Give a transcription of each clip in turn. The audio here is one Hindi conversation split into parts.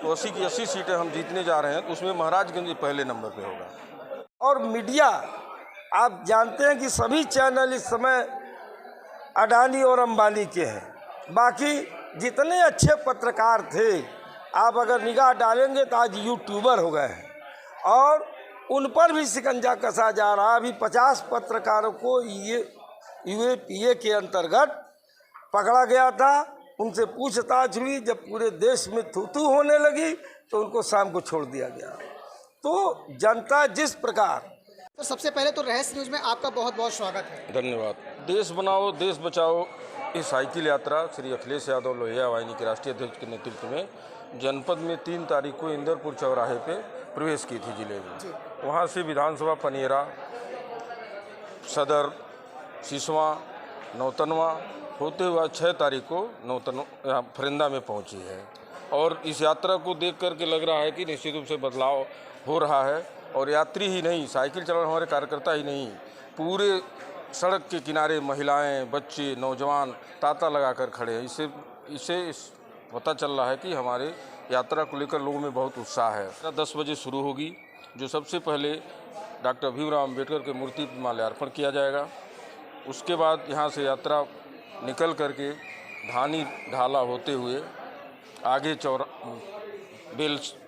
तो 80 की 80 सीटें हम जीतने जा रहे हैं, तो उसमें महाराजगंज पहले नंबर पे होगा। और मीडिया, आप जानते हैं कि सभी चैनल इस समय अडानी और अंबानी के हैं। बाकी जितने अच्छे पत्रकार थे, आप अगर निगाह डालेंगे तो आज यूट्यूबर हो गए हैं और उन पर भी शिकंजा कसा जा रहा। अभी 50 पत्रकारों को यूएपीए के अंतर्गत पकड़ा गया था, उनसे पूछताछ हुई। जब पूरे देश में थू-थू होने लगी तो उनको शाम को छोड़ दिया गया। तो जनता जिस प्रकार। तो सबसे पहले तो रहस्य न्यूज़ में आपका बहुत बहुत स्वागत है। धन्यवाद। देश बनाओ देश बचाओ इस साइकिल यात्रा श्री अखिलेश यादव लोहिया वाहिनी के राष्ट्रीय अध्यक्ष के नेतृत्व में जनपद में 3 तारीख को इंदरपुर चौराहे पे प्रवेश की थी जिले में। वहाँ से विधानसभा पनेरा, सदर, सिसवा, नौतनवा होते हुए 6 तारीख को फरिंदा में पहुंची है। और इस यात्रा को देख करके लग रहा है कि निश्चित रूप से बदलाव हो रहा है। और यात्री ही नहीं, साइकिल चलाने हमारे कार्यकर्ता ही नहीं, पूरे सड़क के किनारे महिलाएं, बच्चे, नौजवान तांता लगाकर खड़े हैं। इससे पता चल रहा है कि हमारे यात्रा को लेकर लोगों में बहुत उत्साह है। 10 बजे शुरू होगी, जो सबसे पहले डॉक्टर भीमराव अम्बेडकर के मूर्ति पर माल्यार्पण किया जाएगा। उसके बाद यहाँ से यात्रा निकल करके धानी ढाला होते हुए आगे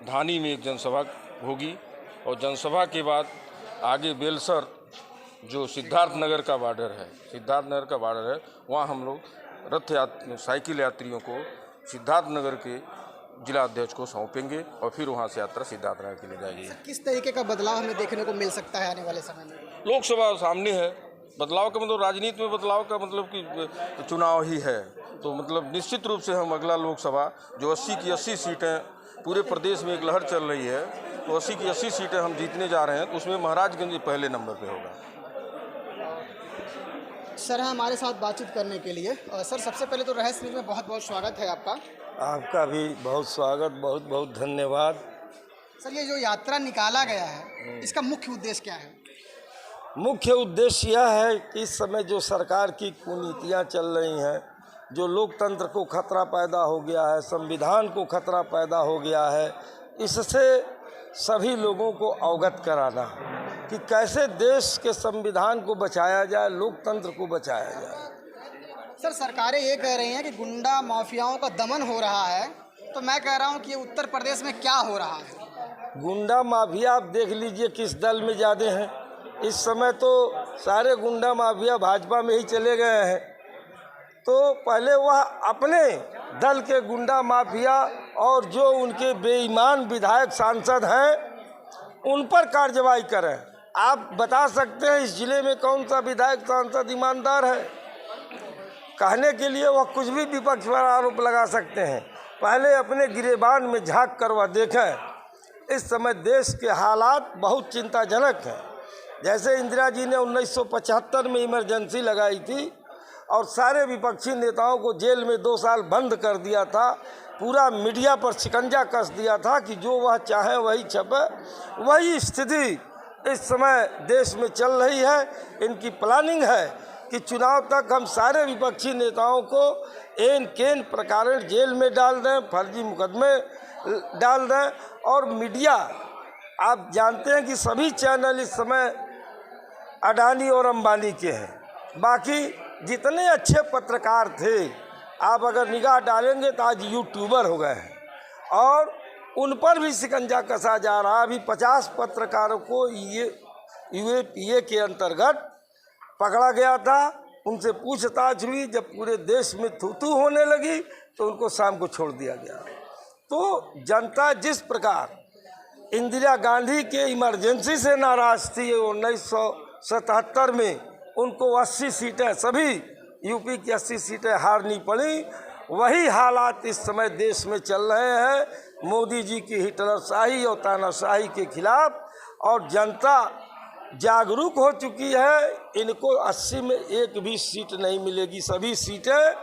धानी में एक जनसभा होगी और जनसभा के बाद आगे बेलसर, जो सिद्धार्थ नगर का बॉर्डर है, वहाँ हम लोग साइकिल यात्रियों को सिद्धार्थ नगर के जिला अध्यक्ष को सौंपेंगे और फिर वहाँ से यात्रा सिद्धार्थ नगर के लिए जाएगी। किस तरीके का बदलाव हमें देखने को मिल सकता है आने वाले समय में? लोकसभा सामने है। बदलाव का मतलब राजनीति में बदलाव का मतलब कि चुनाव ही है। तो मतलब निश्चित रूप से हम अगला लोकसभा जो 80 की 80 सीटें, पूरे प्रदेश में एक लहर चल रही है, तो 80 की 80 सीटें हम जीतने जा रहे हैं, तो उसमें महाराजगंज पहले नंबर पे होगा। सर हमारे साथ बातचीत करने के लिए। सर सबसे पहले तो रहस्य न्यूज़ में बहुत बहुत स्वागत है आपका। आपका भी बहुत स्वागत, बहुत बहुत धन्यवाद। सर ये जो यात्रा निकाला गया है, इसका मुख्य उद्देश्य क्या है? मुख्य उद्देश्य यह है कि इस समय जो सरकार की कुनीतियाँ चल रही हैं, जो लोकतंत्र को खतरा पैदा हो गया है, संविधान को खतरा पैदा हो गया है, इससे सभी लोगों को अवगत कराना कि कैसे देश के संविधान को बचाया जाए, लोकतंत्र को बचाया जाए। सर सरकारें ये कह रही हैं कि गुंडा माफियाओं का दमन हो रहा है, तो मैं कह रहा हूँ कि उत्तर प्रदेश में क्या हो रहा है? गुंडा माफिया आप देख लीजिए किस दल में ज़्यादा हैं। इस समय तो सारे गुंडा माफिया भाजपा में ही चले गए हैं। तो पहले वह अपने दल के गुंडा माफिया और जो उनके बेईमान विधायक सांसद हैं उन पर कार्रवाई करें। आप बता सकते हैं इस जिले में कौन सा विधायक सांसद ईमानदार है? कहने के लिए वह कुछ भी विपक्ष पर आरोप लगा सकते हैं। पहले अपने गिरेबान में झांक कर वह देखें। इस समय देश के हालात बहुत चिंताजनक हैं। जैसे इंदिरा जी ने 1975 में इमरजेंसी लगाई थी और सारे विपक्षी नेताओं को जेल में 2 साल बंद कर दिया था, पूरा मीडिया पर शिकंजा कस दिया था कि जो वह चाहे वही छपे, वही स्थिति इस समय देश में चल रही है। इनकी प्लानिंग है कि चुनाव तक हम सारे विपक्षी नेताओं को एन केन प्रकार जेल में डाल दें, फर्जी मुकदमे डाल दें। और मीडिया, आप जानते हैं कि सभी चैनल इस समय अडानी और अंबानी के हैं। बाकी जितने अच्छे पत्रकार थे, आप अगर निगाह डालेंगे तो आज यूट्यूबर हो गए हैं और उन पर भी शिकंजा कसा जा रहा। अभी 50 पत्रकारों को यूएपीए के अंतर्गत पकड़ा गया था, उनसे पूछताछ हुई। जब पूरे देश में थू-थू होने लगी तो उनको शाम को छोड़ दिया गया। तो जनता जिस प्रकार इंदिरा गांधी के इमरजेंसी से नाराज थी, 1977 में उनको 80 सीटें, सभी यूपी की 80 सीटें हारनी पड़ी, वही हालात इस समय देश में चल रहे हैं मोदी जी की हिटलरशाही और तानाशाही के खिलाफ। और जनता जागरूक हो चुकी है। इनको 80 में एक भी सीट नहीं मिलेगी। सभी सीटें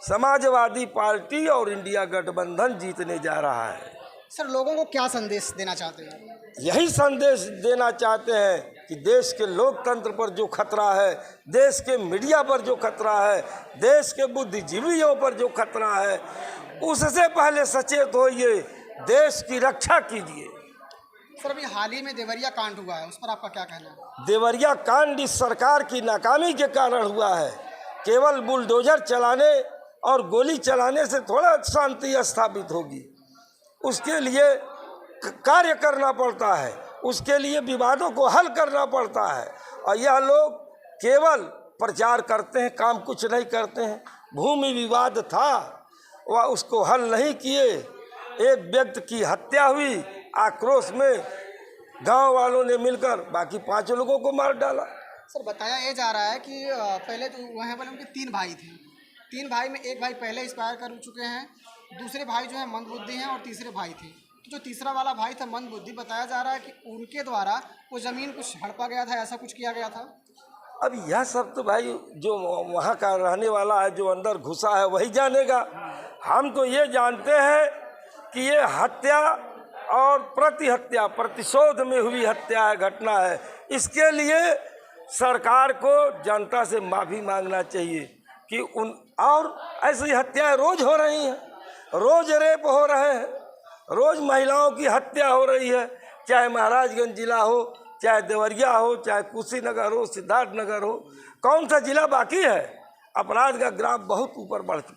समाजवादी पार्टी और इंडिया गठबंधन जीतने जा रहा है। सर लोगों को क्या संदेश देना चाहते हैं? यही संदेश देना चाहते हैं कि देश के लोकतंत्र पर जो खतरा है, देश के मीडिया पर जो खतरा है, देश के बुद्धिजीवियों पर जो खतरा है, उससे पहले सचेत होइए देश की रक्षा कीजिए। सर अभी हाल ही में देवरिया कांड हुआ है, उस पर आपका क्या कहना है? देवरिया कांड इस सरकार की नाकामी के कारण हुआ है। केवल बुलडोजर चलाने और गोली चलाने से थोड़ा शांति स्थापित होगी। उसके लिए कार्य करना पड़ता है, उसके लिए विवादों को हल करना पड़ता है। और यह लोग केवल प्रचार करते हैं, काम कुछ नहीं करते हैं। भूमि विवाद था, वह उसको हल नहीं किए। एक व्यक्ति की हत्या हुई, आक्रोश में गांव वालों ने मिलकर बाकी 5 लोगों को मार डाला। सर बताया ये जा रहा है कि पहले तो वहाँ पर उनके 3 भाई थे। 3 भाई में एक भाई पहले एक्सपायर कर चुके हैं, दूसरे भाई जो है मंदबुद्धि हैं और तीसरे भाई थे। तो जो तीसरा वाला भाई था मंदबुद्धि, बताया जा रहा है कि उनके द्वारा वो ज़मीन कुछ हड़पा गया था, ऐसा कुछ किया गया था। अब यह सब तो भाई जो वहाँ का रहने वाला है, जो अंदर घुसा है, वही जानेगा। हम तो ये जानते हैं कि ये हत्या और प्रतिहत्या, प्रतिशोध में हुई हत्या है, घटना है। इसके लिए सरकार को जनता से माफ़ी मांगना चाहिए कि और ऐसी हत्याएं रोज हो रही हैं, रोज रेप हो रहे हैं, रोज महिलाओं की हत्या हो रही है। चाहे महाराजगंज जिला हो, चाहे देवरिया हो, चाहे कुशीनगर हो, सिद्धार्थनगर हो, कौन सा जिला बाकी है? अपराध का ग्राफ बहुत ऊपर बढ़ चुका।